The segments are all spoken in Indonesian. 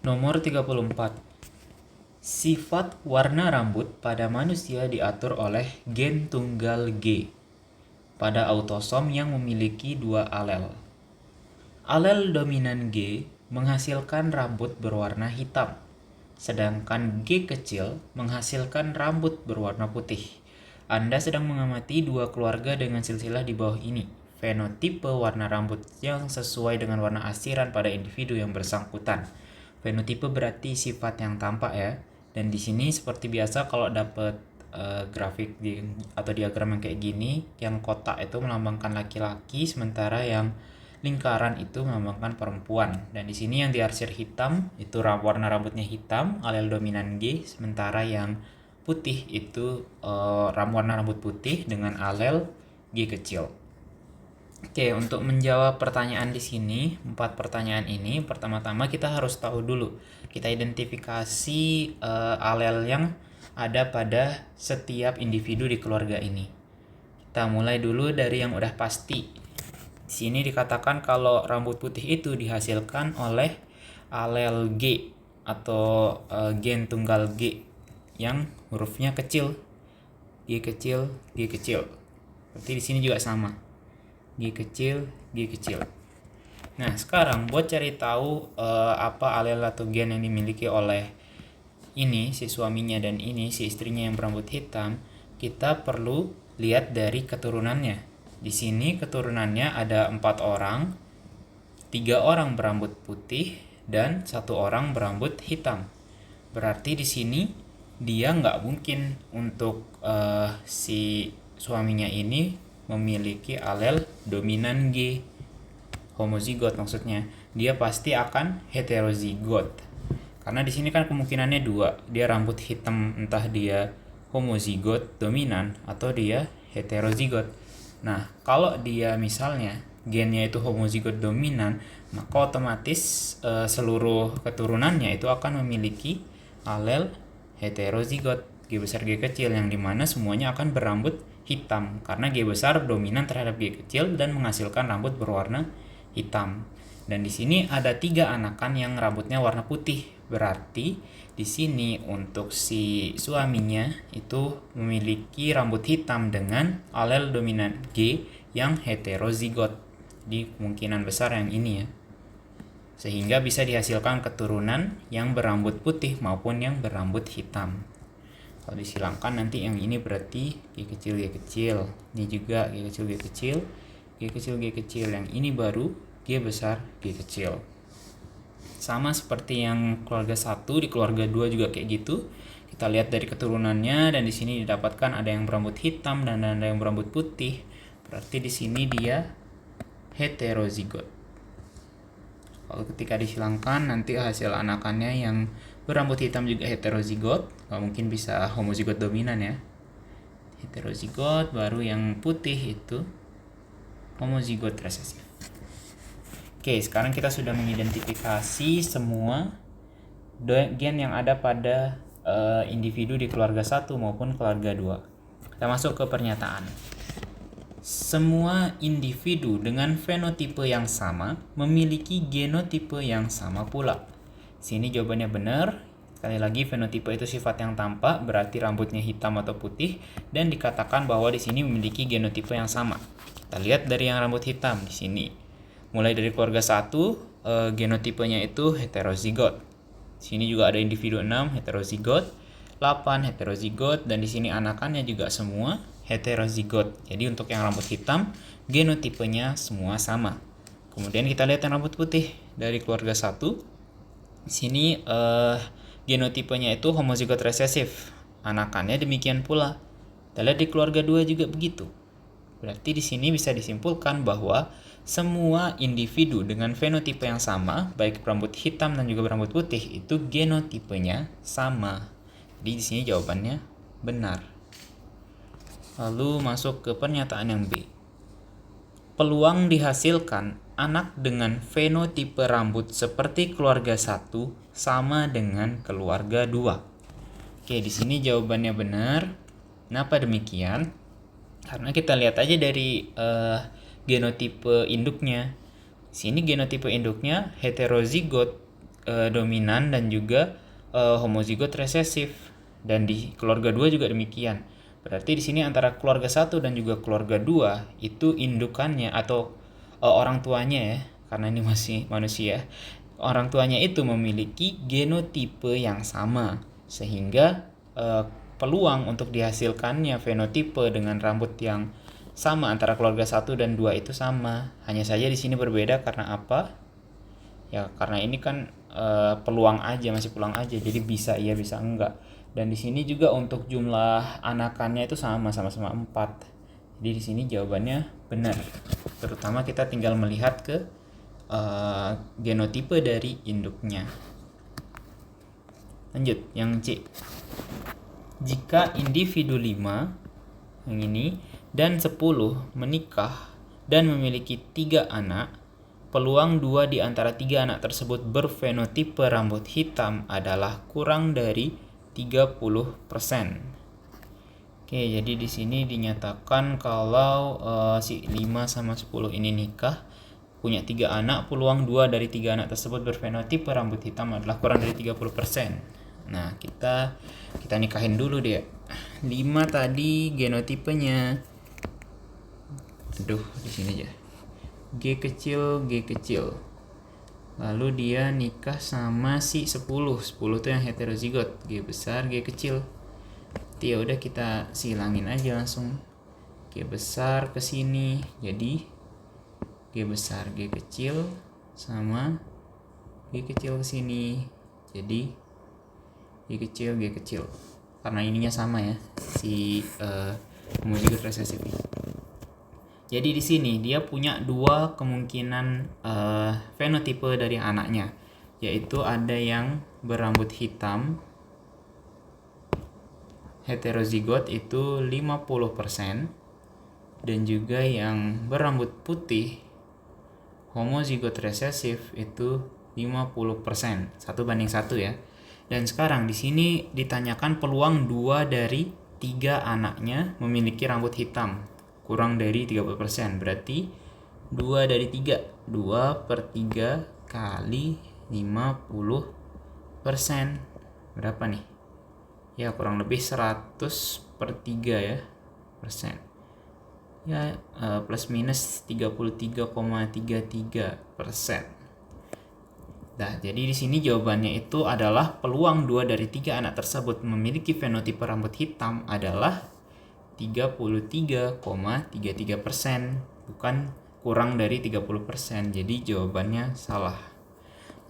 Nomor 34. Sifat warna rambut pada manusia diatur oleh gen tunggal G pada autosom yang memiliki dua alel. Alel dominan G menghasilkan rambut berwarna hitam, sedangkan G kecil menghasilkan rambut berwarna putih. Anda sedang mengamati dua keluarga dengan silsilah di bawah ini. Fenotipe warna rambut yang sesuai dengan warna asiran pada individu yang bersangkutan. Fenotipe berarti sifat yang tampak ya. Dan di sini seperti biasa kalau dapat grafik atau diagram yang kayak gini, yang kotak itu melambangkan laki-laki, sementara yang lingkaran itu melambangkan perempuan. Dan di sini yang diarsir hitam itu warna rambutnya hitam, alel dominan G, sementara yang putih itu warna rambut putih dengan alel G kecil. Oke, untuk menjawab pertanyaan di sini, 4 pertanyaan ini, pertama-tama kita harus tahu dulu. Kita identifikasi alel yang ada pada setiap individu di keluarga ini. Kita mulai dulu dari yang udah pasti. Di sini dikatakan kalau rambut putih itu dihasilkan oleh alel G atau gen tunggal G yang hurufnya kecil. G kecil, G kecil. Berarti di sini juga sama. G kecil, G kecil. Nah, sekarang buat cari tahu apa alel atau gen yang dimiliki oleh ini si suaminya dan ini si istrinya yang berambut hitam, kita perlu lihat dari keturunannya. Di sini keturunannya ada 4 orang, 3 orang berambut putih dan 1 orang berambut hitam. Berarti di sini dia nggak mungkin untuk si suaminya ini memiliki alel dominan G, homozigot maksudnya. Dia pasti akan heterozigot. Karena di sini kan kemungkinannya 2, dia rambut hitam entah dia homozigot dominan atau dia heterozigot. Nah, kalau dia misalnya gennya itu homozigot dominan, maka otomatis seluruh keturunannya itu akan memiliki alel heterozigot, G besar G kecil, yang dimana semuanya akan berambut hitam karena G besar dominan terhadap G kecil dan menghasilkan rambut berwarna hitam. Dan di sini ada 3 anakan yang rambutnya warna putih. Berarti di sini untuk si suaminya itu memiliki rambut hitam dengan alel dominan G yang heterozigot. Di kemungkinan besar yang ini ya. Sehingga bisa dihasilkan keturunan yang berambut putih maupun yang berambut hitam. Kalau disilangkan nanti yang ini berarti G kecil G kecil. Ini juga G kecil G kecil, G kecil G kecil. Yang ini baru G besar G kecil. Sama seperti yang keluarga 1, di keluarga 2 juga kayak gitu. Kita lihat dari keturunannya dan di sini didapatkan ada yang berambut hitam dan ada yang berambut putih. Berarti di sini dia heterozigot. Kalau ketika disilangkan nanti hasil anakannya yang berambut hitam juga heterozigot, nggak mungkin bisa homozigot dominan ya. Heterozigot, baru yang putih itu homozigot resesif. Oke, sekarang kita sudah mengidentifikasi semua gen yang ada pada individu di keluarga 1 maupun keluarga 2. Kita masuk ke pernyataan. Semua individu dengan fenotipe yang sama memiliki genotipe yang sama pula. Sini jawabannya benar. Sekali lagi, fenotipe itu sifat yang tampak, berarti rambutnya hitam atau putih, dan dikatakan bahwa di sini memiliki genotipe yang sama. Kita lihat dari yang rambut hitam di sini. Mulai dari keluarga 1, genotipenya itu heterozigot. Sini juga ada individu 6 heterozigot, 8 heterozigot, dan di sini anakannya juga semua heterozigot. Jadi untuk yang rambut hitam, genotipenya semua sama. Kemudian kita lihat yang rambut putih dari keluarga 1. Sini genotipenya itu homozigot resesif. Anakannya demikian pula. Kita lihat di keluarga 2 juga begitu. Berarti di sini bisa disimpulkan bahwa semua individu dengan fenotipe yang sama, baik berambut hitam dan juga berambut putih, itu genotipenya sama. Jadi di sini jawabannya benar. Lalu masuk ke pernyataan yang B. Peluang dihasilkan anak dengan fenotipe rambut seperti keluarga 1 sama dengan keluarga 2. Oke, di sini jawabannya benar. Kenapa demikian? Karena kita lihat aja dari genotipe induknya. Sini genotipe induknya heterozigot dominan dan juga homozigot resesif. Dan di keluarga 2 juga demikian. Berarti di sini antara keluarga 1 dan juga keluarga 2 itu indukannya atau orang tuanya ya, karena ini masih manusia. Orang tuanya itu memiliki genotipe yang sama sehingga peluang untuk dihasilkannya fenotipe dengan rambut yang sama antara keluarga 1 dan 2 itu sama. Hanya saja di sini berbeda karena apa? Ya karena ini kan peluang aja, masih peluang aja. Jadi bisa iya bisa enggak. Dan di sini juga untuk jumlah anakannya itu sama-sama 4. Jadi di sini jawabannya benar. Terutama kita tinggal melihat ke genotipe dari induknya. Lanjut, yang C. Jika individu 5 yang ini dan 10 menikah dan memiliki 3 anak, peluang 2 di antara 3 anak tersebut berfenotipe rambut hitam adalah kurang dari 30%. Oke, jadi di sini dinyatakan kalau si 5 sama 10 ini nikah, punya 3 anak, peluang 2 dari 3 anak tersebut berfenotipe rambut hitam adalah kurang dari 30%. Nah, kita nikahin dulu deh. 5 tadi genotipenya. Aduh, di sini aja. G kecil. Lalu dia nikah sama si 10. 10 tuh yang heterozigot. G besar, G kecil. Ya udah kita silangin aja langsung. G besar ke sini. Jadi G besar, G kecil sama G kecil ke sini. Jadi G kecil. Karena ininya sama ya, si homozigot resesif ini. Jadi di sini dia punya 2 kemungkinan fenotipe dari anaknya, yaitu ada yang berambut hitam, heterozigot itu 50%, dan juga yang berambut putih, homozigot resesif itu 50%, 1:1 ya. Dan sekarang di sini ditanyakan peluang 2 dari 3 anaknya memiliki rambut hitam kurang dari 30%. Berarti 2 dari 3, 2/3 kali 50%. Berapa nih? Ya kurang lebih 100/3 ya persen. Ya plus minus 33,33%. Nah, jadi di sini jawabannya itu adalah peluang 2 dari 3 anak tersebut memiliki fenotipe rambut hitam adalah 33,33%, bukan kurang dari 30%. Jadi jawabannya salah.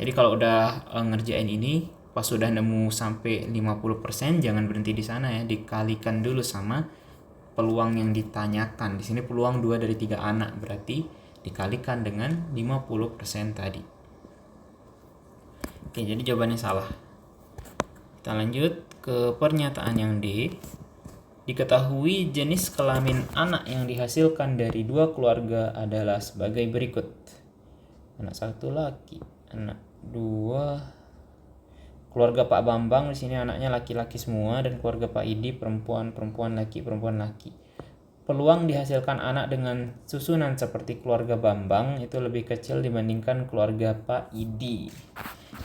Jadi kalau udah ngerjain ini, pas sudah nemu sampai 50%, jangan berhenti di sana ya, dikalikan dulu sama peluang yang ditanyakan. Di sini peluang 2 dari 3 anak, berarti dikalikan dengan 50% tadi. Oke, jadi jawabannya salah. Kita lanjut ke pernyataan yang D. Diketahui jenis kelamin anak yang dihasilkan dari 2 keluarga adalah sebagai berikut. Anak 1 laki, anak 2. Keluarga Pak Bambang di sini anaknya laki-laki semua, dan keluarga Pak Idi perempuan laki. Peluang dihasilkan anak dengan susunan seperti keluarga Bambang itu lebih kecil dibandingkan keluarga Pak Idi.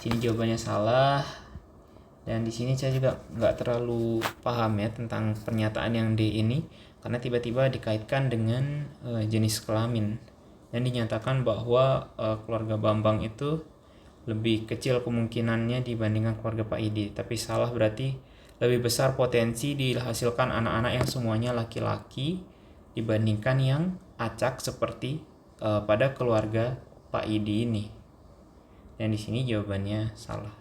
Sini jawabannya salah. Dan di sini saya juga nggak terlalu paham ya tentang pernyataan yang D ini, karena tiba-tiba dikaitkan dengan jenis kelamin dan dinyatakan bahwa keluarga Bambang itu lebih kecil kemungkinannya dibandingkan keluarga Pak Idi. Tapi salah, berarti lebih besar potensi dihasilkan anak-anak yang semuanya laki-laki dibandingkan yang acak seperti pada keluarga Pak Idi ini. Dan di sini jawabannya salah.